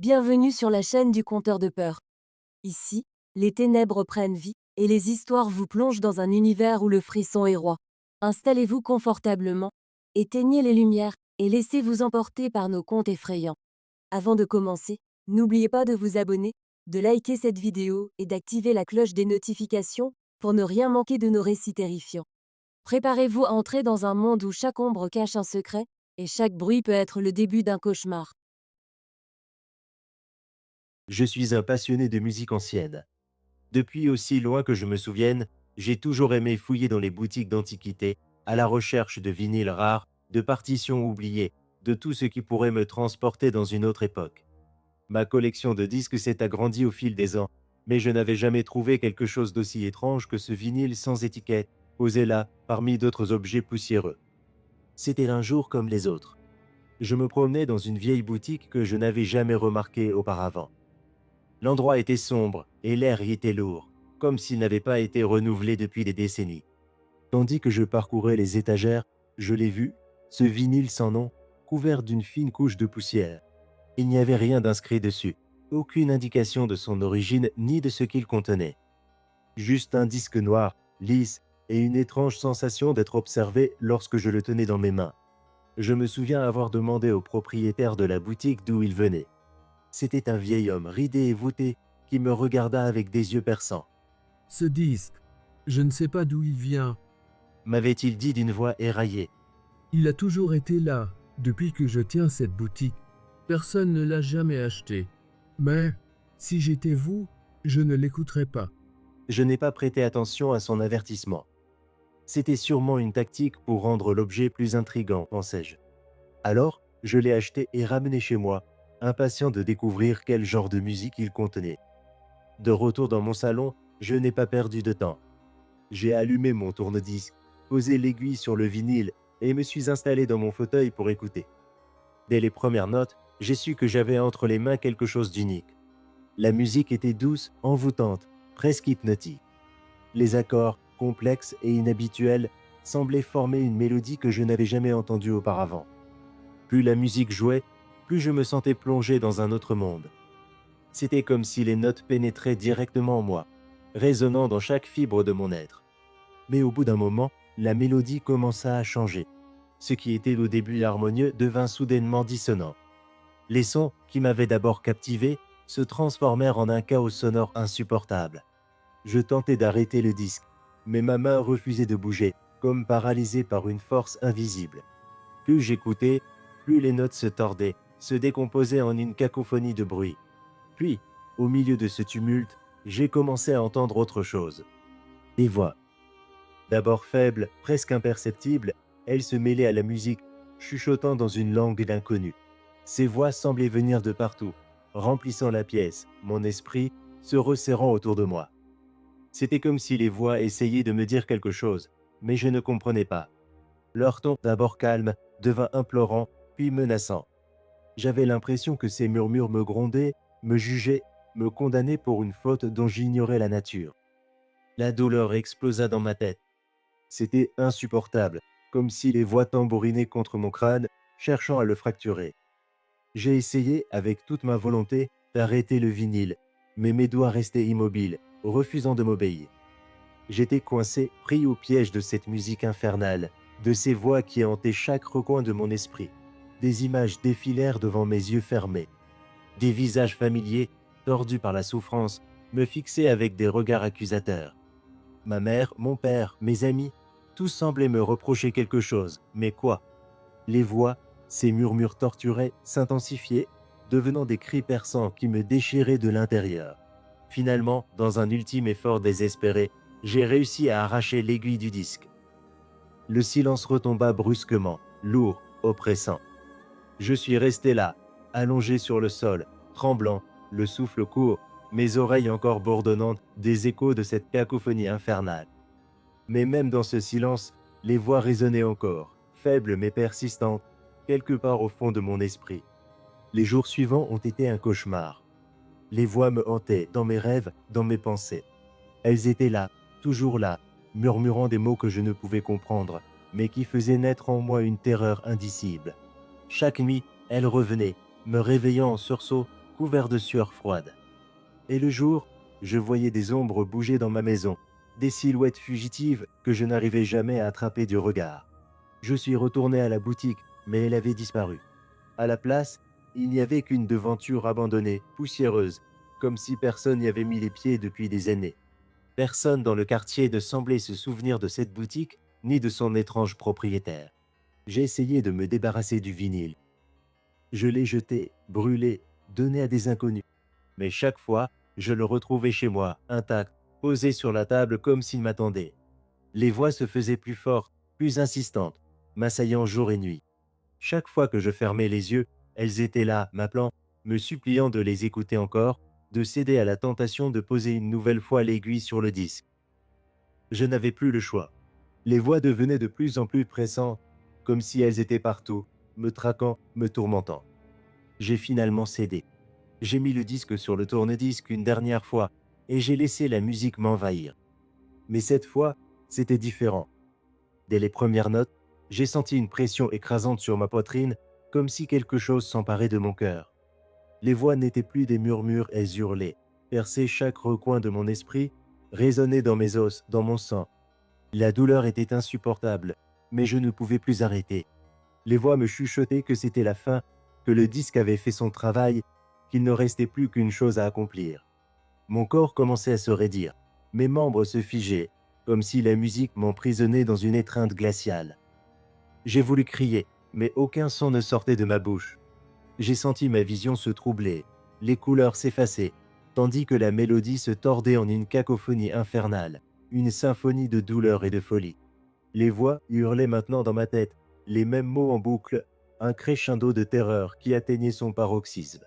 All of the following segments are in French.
Bienvenue sur la chaîne du Conteur de peur. Ici, les ténèbres prennent vie et les histoires vous plongent dans un univers où le frisson est roi. Installez-vous confortablement, éteignez les lumières et laissez-vous emporter par nos contes effrayants. Avant de commencer, n'oubliez pas de vous abonner, de liker cette vidéo et d'activer la cloche des notifications pour ne rien manquer de nos récits terrifiants. Préparez-vous à entrer dans un monde où chaque ombre cache un secret et chaque bruit peut être le début d'un cauchemar. Je suis un passionné de musique ancienne. Depuis aussi loin que je me souvienne, j'ai toujours aimé fouiller dans les boutiques d'antiquités, à la recherche de vinyles rares, de partitions oubliées, de tout ce qui pourrait me transporter dans une autre époque. Ma collection de disques s'est agrandie au fil des ans, mais je n'avais jamais trouvé quelque chose d'aussi étrange que ce vinyle sans étiquette, posé là, parmi d'autres objets poussiéreux. C'était un jour comme les autres. Je me promenais dans une vieille boutique que je n'avais jamais remarquée auparavant. L'endroit était sombre et l'air y était lourd, comme s'il n'avait pas été renouvelé depuis des décennies. Tandis que je parcourais les étagères, je l'ai vu, ce vinyle sans nom, couvert d'une fine couche de poussière. Il n'y avait rien d'inscrit dessus, aucune indication de son origine ni de ce qu'il contenait. Juste un disque noir, lisse, et une étrange sensation d'être observé lorsque je le tenais dans mes mains. Je me souviens avoir demandé au propriétaire de la boutique d'où il venait. C'était un vieil homme ridé et voûté qui me regarda avec des yeux perçants. Ce disque, je ne sais pas d'où il vient. M'avait-il dit d'une voix éraillée. Il a toujours été là, depuis que je tiens cette boutique. Personne ne l'a jamais acheté. Mais, si j'étais vous, je ne l'écouterais pas. Je n'ai pas prêté attention à son avertissement. C'était sûrement une tactique pour rendre l'objet plus intrigant, pensais-je. Alors, je l'ai acheté et ramené chez moi, impatient de découvrir quel genre de musique il contenait. De retour dans mon salon, je n'ai pas perdu de temps. J'ai allumé mon tourne-disque, posé l'aiguille sur le vinyle et me suis installé dans mon fauteuil pour écouter. Dès les premières notes, j'ai su que j'avais entre les mains quelque chose d'unique. La musique était douce, envoûtante, presque hypnotique. Les accords, complexes et inhabituels, semblaient former une mélodie que je n'avais jamais entendue auparavant. Plus la musique jouait, plus je me sentais plongé dans un autre monde. C'était comme si les notes pénétraient directement en moi, résonnant dans chaque fibre de mon être. Mais au bout d'un moment, la mélodie commença à changer. Ce qui était au début harmonieux devint soudainement dissonant. Les sons, qui m'avaient d'abord captivé, se transformèrent en un chaos sonore insupportable. Je tentais d'arrêter le disque, mais ma main refusait de bouger, comme paralysée par une force invisible. Plus j'écoutais, plus les notes se tordaient, se décomposaient en une cacophonie de bruit. Puis, au milieu de ce tumulte, j'ai commencé à entendre autre chose. Des voix. D'abord faibles, presque imperceptibles, elles se mêlaient à la musique, chuchotant dans une langue d'inconnu. Ces voix semblaient venir de partout, remplissant la pièce, mon esprit se resserrant autour de moi. C'était comme si les voix essayaient de me dire quelque chose, mais je ne comprenais pas. Leur ton, d'abord calme, devint implorant, puis menaçant. J'avais l'impression que ces murmures me grondaient, me jugeaient, me condamnaient pour une faute dont j'ignorais la nature. La douleur explosa dans ma tête. C'était insupportable, comme si les voix tambourinaient contre mon crâne, cherchant à le fracturer. J'ai essayé, avec toute ma volonté, d'arrêter le vinyle, mais mes doigts restaient immobiles, refusant de m'obéir. J'étais coincé, pris au piège de cette musique infernale, de ces voix qui hantaient chaque recoin de mon esprit. Des images défilèrent devant mes yeux fermés. Des visages familiers, tordus par la souffrance, me fixaient avec des regards accusateurs. Ma mère, mon père, mes amis, tous semblaient me reprocher quelque chose, mais quoi? Les voix, ces murmures torturés, s'intensifiaient, devenant des cris perçants qui me déchiraient de l'intérieur. Finalement, dans un ultime effort désespéré, j'ai réussi à arracher l'aiguille du disque. Le silence retomba brusquement, lourd, oppressant. Je suis resté là, allongé sur le sol, tremblant, le souffle court, mes oreilles encore bourdonnantes des échos de cette cacophonie infernale. Mais même dans ce silence, les voix résonnaient encore, faibles mais persistantes, quelque part au fond de mon esprit. Les jours suivants ont été un cauchemar. Les voix me hantaient dans mes rêves, dans mes pensées. Elles étaient là, toujours là, murmurant des mots que je ne pouvais comprendre, mais qui faisaient naître en moi une terreur indicible. Chaque nuit, elles revenaient, me réveillant en sursaut, couvert de sueur froide. Et le jour, je voyais des ombres bouger dans ma maison, des silhouettes fugitives que je n'arrivais jamais à attraper du regard. Je suis retourné à la boutique, mais elle avait disparu. À la place, il n'y avait qu'une devanture abandonnée, poussiéreuse, comme si personne n'y avait mis les pieds depuis des années. Personne dans le quartier ne semblait se souvenir de cette boutique, ni de son étrange propriétaire. J'ai essayé de me débarrasser du vinyle. Je l'ai jeté, brûlé, donné à des inconnus. Mais chaque fois, je le retrouvais chez moi, intact, posé sur la table comme s'il m'attendait. Les voix se faisaient plus fortes, plus insistantes, m'assaillant jour et nuit. Chaque fois que je fermais les yeux, elles étaient là, m'appelant, me suppliant de les écouter encore, de céder à la tentation de poser une nouvelle fois l'aiguille sur le disque. Je n'avais plus le choix. Les voix devenaient de plus en plus pressantes, comme si elles étaient partout, me traquant, me tourmentant. J'ai finalement cédé. J'ai mis le disque sur le tourne-disque une dernière fois et j'ai laissé la musique m'envahir. Mais cette fois, c'était différent. Dès les premières notes, j'ai senti une pression écrasante sur ma poitrine, comme si quelque chose s'emparait de mon cœur. Les voix n'étaient plus des murmures, elles hurlaient, perçaient chaque recoin de mon esprit, résonnaient dans mes os, dans mon sang. La douleur était insupportable, mais je ne pouvais plus arrêter. Les voix me chuchotaient que c'était la fin, que le disque avait fait son travail, qu'il ne restait plus qu'une chose à accomplir. Mon corps commençait à se raidir, mes membres se figeaient, comme si la musique m'emprisonnait dans une étreinte glaciale. J'ai voulu crier, mais aucun son ne sortait de ma bouche. J'ai senti ma vision se troubler, les couleurs s'effacer, tandis que la mélodie se tordait en une cacophonie infernale, une symphonie de douleur et de folie. Les voix hurlaient maintenant dans ma tête, les mêmes mots en boucle, un crescendo de terreur qui atteignait son paroxysme.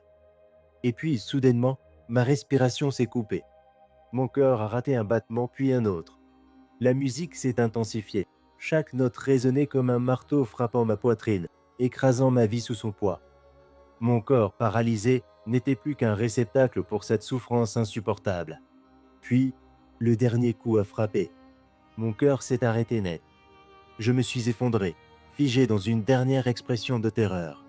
Et puis, soudainement, ma respiration s'est coupée. Mon cœur a raté un battement puis un autre. La musique s'est intensifiée. Chaque note résonnait comme un marteau frappant ma poitrine, écrasant ma vie sous son poids. Mon corps, paralysé, n'était plus qu'un réceptacle pour cette souffrance insupportable. Puis, le dernier coup a frappé. Mon cœur s'est arrêté net. Je me suis effondré, figé dans une dernière expression de terreur.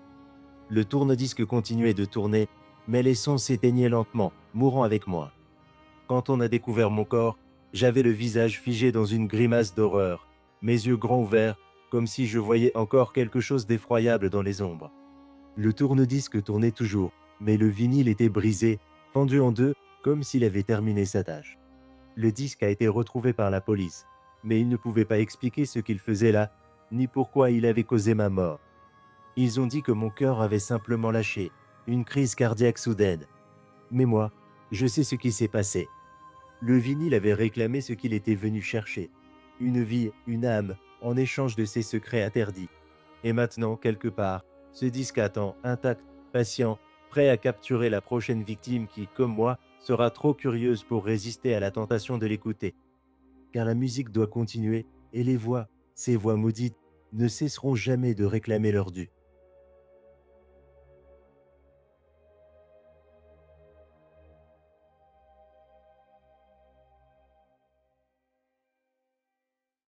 Le tourne-disque continuait de tourner, mais les sons s'éteignaient lentement, mourant avec moi. Quand on a découvert mon corps, j'avais le visage figé dans une grimace d'horreur, mes yeux grands ouverts, comme si je voyais encore quelque chose d'effroyable dans les ombres. Le tourne-disque tournait toujours, mais le vinyle était brisé, fendu en deux, comme s'il avait terminé sa tâche. Le disque a été retrouvé par la police, mais ils ne pouvaient pas expliquer ce qu'il faisait là, ni pourquoi il avait causé ma mort. Ils ont dit que mon cœur avait simplement lâché, une crise cardiaque soudaine. Mais moi, je sais ce qui s'est passé. Le vinyle avait réclamé ce qu'il était venu chercher, une vie, une âme, en échange de ses secrets interdits. Et maintenant, quelque part, ce disque attend, intact, patient, prêt à capturer la prochaine victime qui, comme moi, sera trop curieuse pour résister à la tentation de l'écouter. Car la musique doit continuer, et les voix, ces voix maudites, ne cesseront jamais de réclamer leur dû.